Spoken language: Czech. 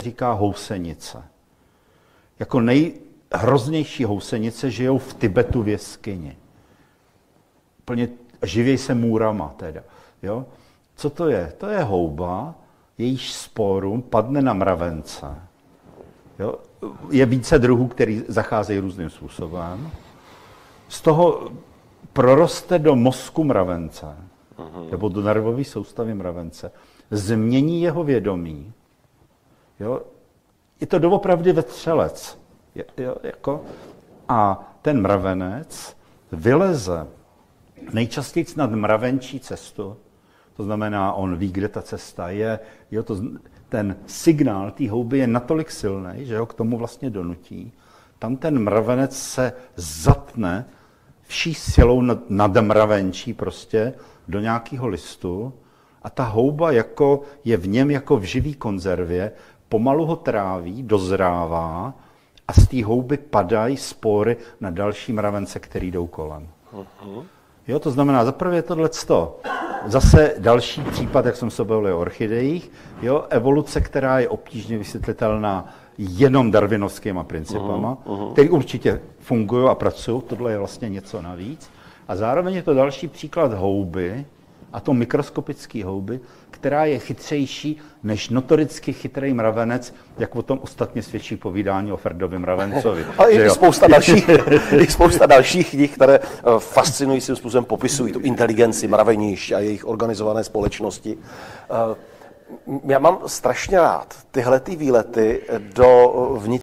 říká housenice. Jako nejhroznější housenice žijou v Tibetu v jeskyni. Plně živěj se můrama teda. Jo? Co to je? To je houba, jejíž sporum padne na mravence. Jo? Je více druhů, který zacházejí různým způsobem. Z toho proroste do mozku mravence, nebo do nervové soustavy mravence, změní jeho vědomí. Jo? Je to doopravdy vetřelec. A ten mravenec vyleze nejčastěji nad mravenčí cestu, to znamená, on ví, kde ta cesta je. Jo, ten signál té houby je natolik silný, že ho k tomu vlastně donutí. Tam ten mravenec se zatne vší silou nad mravenčí prostě do nějakého listu a ta houba je v něm jako v živý konzervě, pomalu ho tráví, dozrává a z té houby padají spory na další mravence, který jdou kolem. Jo, to znamená, zaprvé je tohleto. Zase další případ, jak jsem se bavil o orchidejích, jo, evoluce, která je obtížně vysvětlitelná jenom darwinovskýma principama, které určitě fungují a pracují, tohle je vlastně něco navíc. A zároveň je to další příklad houby, a to mikroskopické houby, která je chytřejší než notoricky chytrý mravenec, jak o tom ostatně svědčí povídání o Ferdovi mravencovi. A i spousta dalších knih, které fascinujícím způsobem popisují tu inteligenci mravenišť a jejich organizované společnosti. Já mám strašně rád tyhle výlety do vnitř